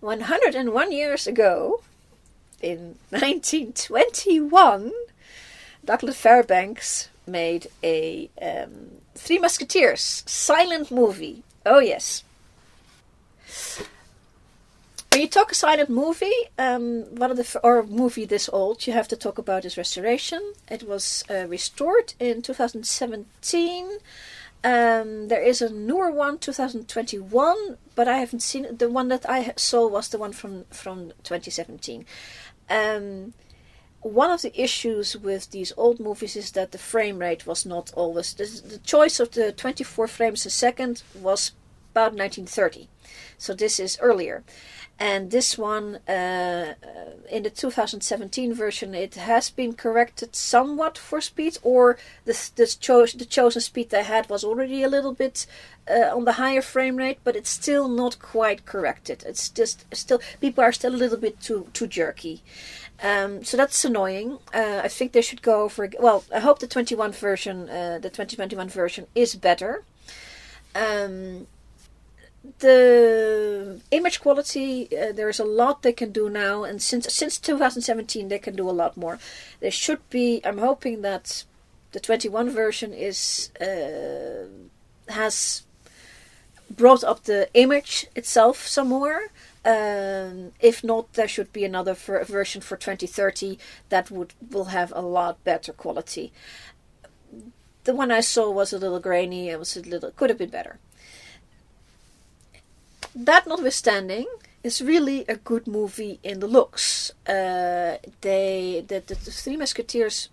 101 years ago, in 1921, Douglas Fairbanks made a Three Musketeers silent movie. Oh yes. When you talk a silent movie, one of or movie this old, you have to talk about its restoration. It was restored in 2017. There is a newer one, 2021, but I haven't seen it. The one that I saw was the one from 2017. One of the issues with these old movies is that the frame rate was not always... The choice of the 24 frames a second was about 1930. So this is earlier. And this one, in the 2017 version, it has been corrected somewhat for speed, or the chosen speed they had was already a little bit on the higher frame rate, but it's still not quite corrected. It's just still, people are still a little bit too jerky. So that's annoying. I think they should go for, well, I hope the 2021 version is better. The image quality, there's a lot they can do now, and since 2017 they can do a lot more. There should be, I'm hoping that the 21 version has brought up the image itself some more. If not, there should be another version for 2030 that will have a lot better quality. The one I saw was a little grainy. It was could have been better. That notwithstanding, it's really a good movie in the looks. The Three Musketeers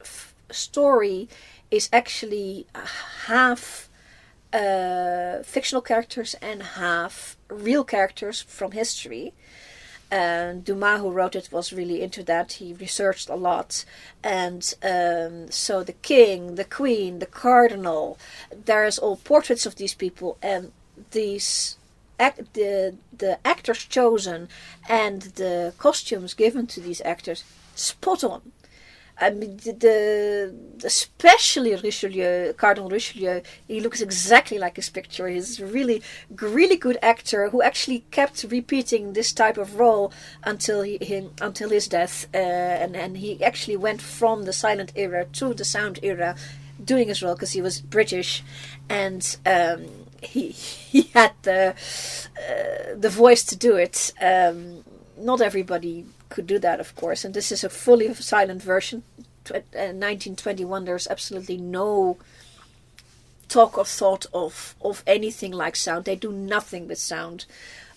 story is actually half fictional characters and half real characters from history. Dumas, who wrote it, was really into that. He researched a lot. And so the king, the queen, the cardinal, there's all portraits of these people, and these... The actors chosen and the costumes given to these actors, spot on. I mean, especially Richelieu, Cardinal Richelieu, he looks exactly like his picture. He's a really, really good actor who actually kept repeating this type of role until his death, and he actually went from the silent era to the sound era, doing his role because he was British, and he had the voice to do it. Not everybody could do that, of course, and this is a fully silent version. 1921, there's absolutely no talk or thought of anything like sound. They do nothing with sound,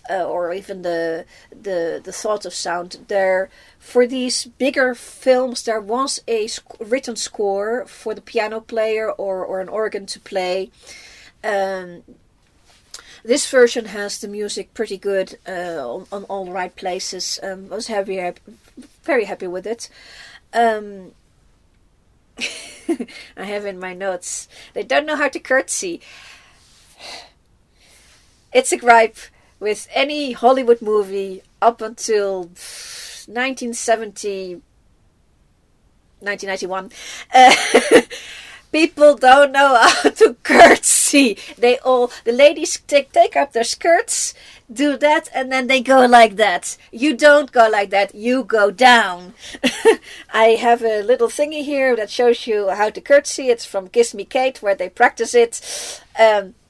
or even the thought of sound. There, for these bigger films, there was a written score for the piano player or an organ to play. This version has the music pretty good on all the right places. I was very happy with it. I have in my notes, they don't know how to curtsy. It's a gripe with any Hollywood movie up until 1970, 1991. People don't know how to curtsy. The ladies take up their skirts, do that, and then they go like that. You don't go like that. You go down. I have a little thingy here that shows you how to curtsy. It's from Kiss Me Kate, where they practice it.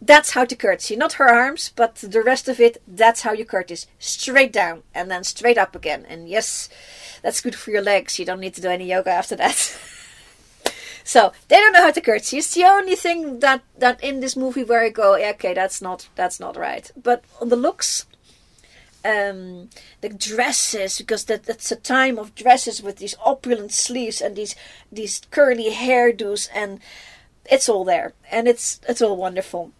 That's how to curtsy. Not her arms, but the rest of it, that's how you curtsy. Straight down, and then straight up again. And yes, that's good for your legs. You don't need to do any yoga after that. So they don't know how to curtsy. It's the only thing that in this movie where I go, yeah, okay, that's not right. But on the looks, the dresses, because that's a time of dresses with these opulent sleeves and these curly hairdos, and it's all there, and it's all wonderful.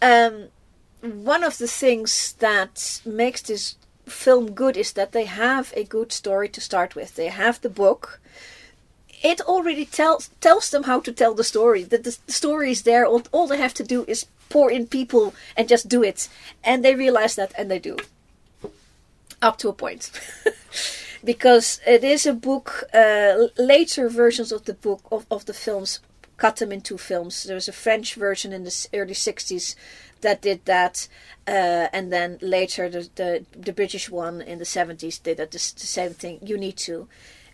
One of the things that makes this film good is that they have a good story to start with. They have the book. It already tells them how to tell the story. The story is there. All they have to do is pour in people and just do it. And they realize that, and they do. Up to a point. Because it is a book, later versions of the book, of the films, cut them into films. There was a French version in the early 60s that did that, and then later the British one in the 70s did the same thing. You need to,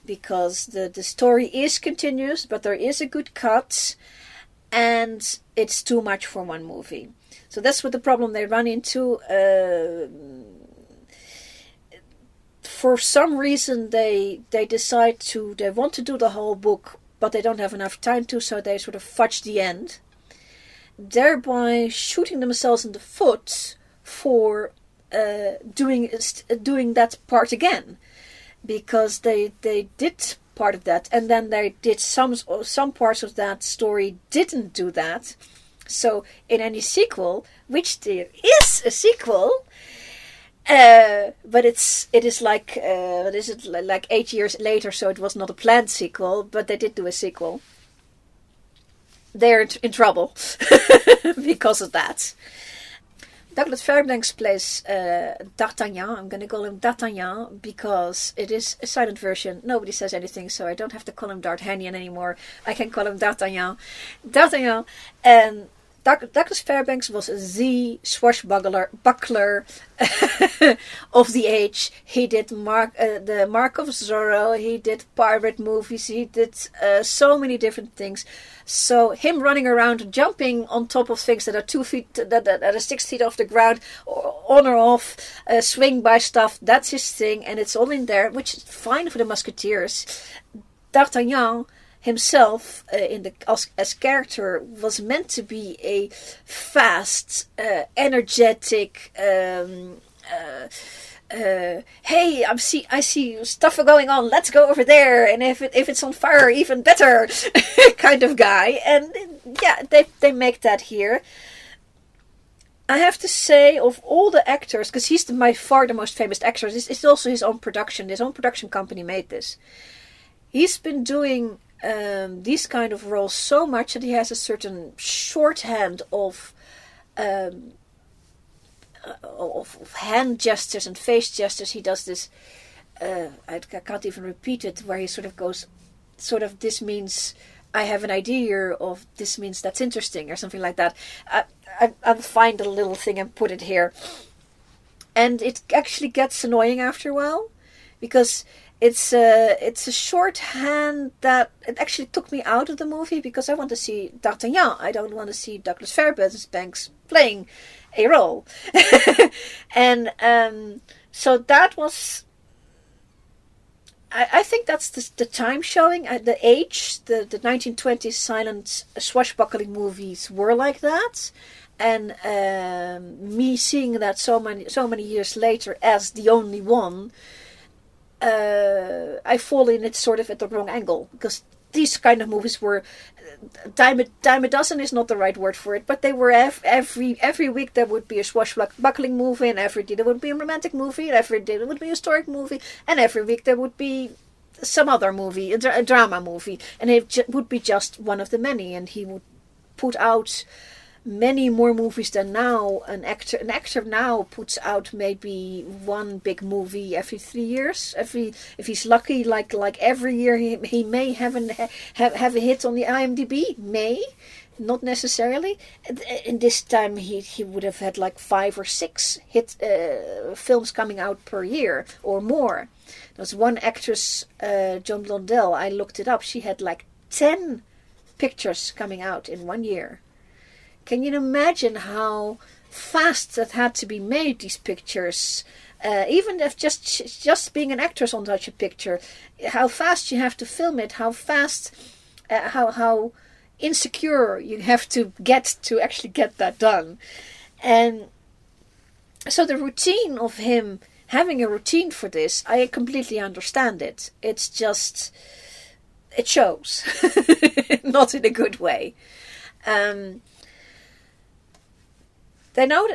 because the story is continuous, but there is a good cut, and it's too much for one movie. So that's what the problem they run into. For some reason they decide they want to do the whole book, but they don't have enough time to, so they sort of fudge the end, thereby shooting themselves in the foot for doing that part again, because they did part of that, and then they did some parts of that story didn't do that. So in any sequel, which there is a sequel, but it is like what is it, like 8 years later, so it was not a planned sequel, but they did do a sequel. They're in trouble because of that. Douglas Fairbanks plays D'Artagnan. I'm going to call him D'Artagnan because it is a silent version. Nobody says anything, so I don't have to call him D'Artagnan anymore. I can call him D'Artagnan. D'Artagnan. And Douglas Fairbanks was the swashbuckler of the age. He did the Mark of Zorro. He did pirate movies. He did so many different things. So him running around, jumping on top of things that are 2 feet, that are 6 feet off the ground, or on or off, swing by stuff. That's his thing, and it's all in there, which is fine for the Musketeers. D'Artagnan himself, as character, was meant to be a fast, energetic. Hey, I see stuff going on. Let's go over there, and if it's on fire, even better, kind of guy. And yeah, they make that here. I have to say, of all the actors, because he's by far the most famous actor. It's also his own production. His own production company made this. He's been doing these kind of roles so much that he has a certain shorthand of hand gestures and face gestures. He does this, I can't even repeat it, where he sort of goes, this means I have an idea, or this means that's interesting, or something like that. I'll find a little thing and put it here. And it actually gets annoying after a while, because it's a shorthand that it actually took me out of the movie, because I want to see D'Artagnan. I don't want to see Douglas Fairbanks playing a role. And so that was, I think that's the time showing, the age, the 1920s silent swashbuckling movies were like that. And me seeing that so many years later as the only one, I fall in it sort of at the wrong angle, because these kind of movies were dime a dozen is not the right word for it, but they were every week there would be a swashbuckling movie, and every day there would be a romantic movie, and every day there would be a historic movie, and every week there would be some other movie, a drama movie, and it would be just one of the many, and he would put out many more movies than now. An actor now puts out maybe one big movie every 3 years. If he's lucky, like every year he may have a hit on the IMDb. May, not necessarily. In this time he would have had like 5 or 6 hit films coming out per year or more. There was one actress, Joan Blondell. I looked it up. She had like 10 pictures coming out in 1 year. Can you imagine how fast that had to be made, these pictures? Even if just being an actress on such a picture, how fast you have to film it, how fast, how insecure you have to get to actually get that done. And so the routine of him having a routine for this, I completely understand it. It's just, it shows, not in a good way. They know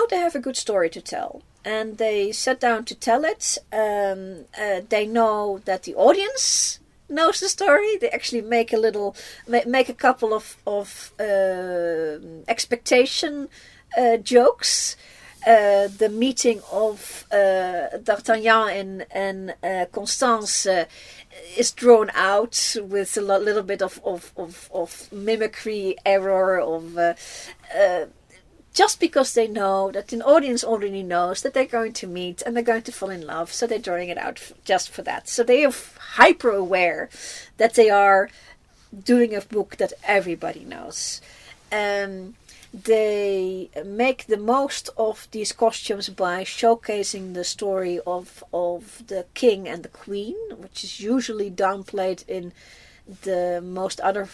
they have a good story to tell, and they sit down to tell it. They know that the audience knows the story. They actually make a couple of expectation jokes. the meeting of D'Artagnan and Constance is drawn out with a little bit of mimicry error just because they know that an audience already knows that they're going to meet and they're going to fall in love, so they're drawing it out just for that. So they are hyper aware that they are doing a book that everybody knows. They make the most of these costumes by showcasing the story of the king and the queen, which is usually downplayed in the most other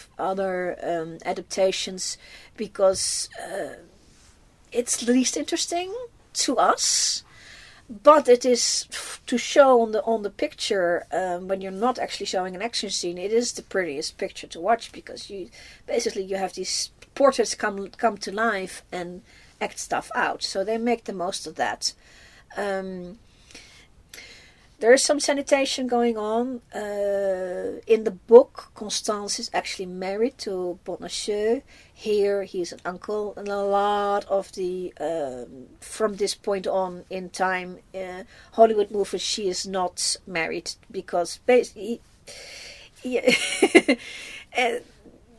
adaptations, because it's least interesting to us. But it is to show on the picture, when you're not actually showing an action scene, it is the prettiest picture to watch, because you have these portraits come to life and act stuff out. So they make the most of that. There is some sanitation going on. In the book, Constance is actually married to Bonacieux. Here, he's an uncle. And a lot of the, from this point on in time, Hollywood movies, she is not married. Because basically,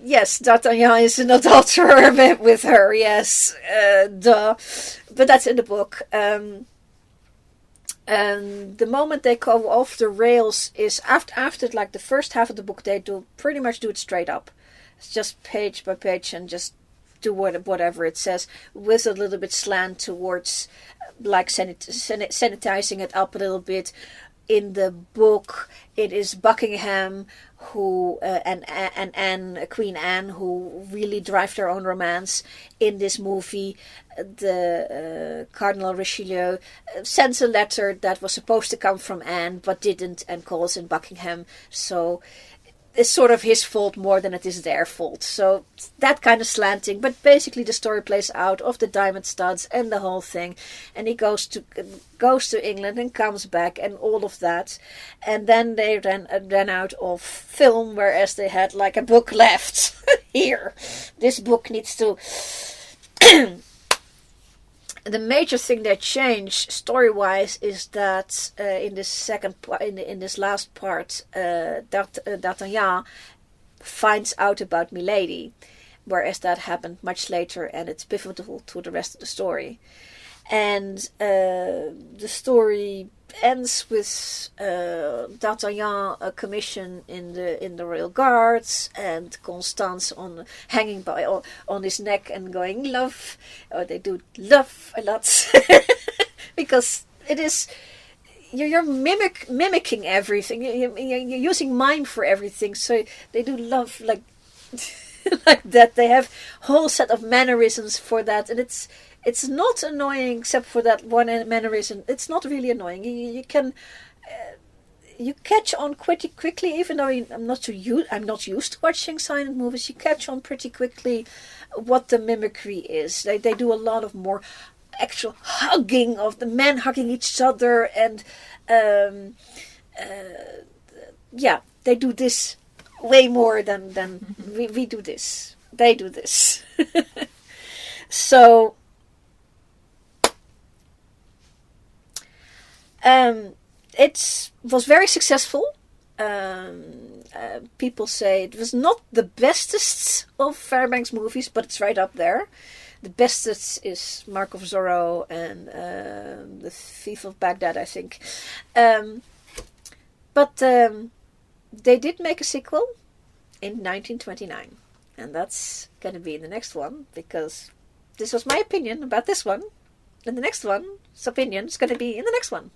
yes, D'Artagnan is an adulterer with her, yes. Duh. But that's in the book. And the moment they go off the rails is after like the first half of the book, they pretty much do it straight up. It's just page by page and just do whatever it says, with a little bit slant towards like sanitizing it up a little bit. In the book, it is Buckingham who and Anne, Queen Anne, who really drive their own romance. In this movie, the Cardinal Richelieu sends a letter that was supposed to come from Anne but didn't, and calls in Buckingham. So it's sort of his fault more than it is their fault. So that kind of slanting, but basically the story plays out of the diamond studs and the whole thing, and he goes to England and comes back and all of that, and then they ran out of film, whereas they had like a book left. Here, this book needs to. The major thing they change story-wise is that in this second in this last part, D'Artagnan finds out about Milady, whereas that happened much later, and it's pivotal to the rest of the story. And the story ends with D'Artagnan a commission in the Royal Guards, and Constance hanging on his neck and going love, or they do love a lot, because it is you're mimicking everything. You're using mime for everything, so they do love like like that. They have a whole set of mannerisms for that, and it's not annoying except for that one mannerism. It's not really annoying. You can you catch on pretty quickly, even though I'm not used to watching silent movies. You catch on pretty quickly what the mimicry is. They do a lot of more actual hugging of the men hugging each other, and yeah, they do this way more than we do this. They do this. So it was very successful. People say it was not the bestest of Fairbanks movies, but it's right up there. The bestest is Mark of Zorro and The Thief of Baghdad, I think. But they did make a sequel in 1929. And that's going to be in the next one, because this was my opinion about this one. And the next one's opinion is going to be in the next one.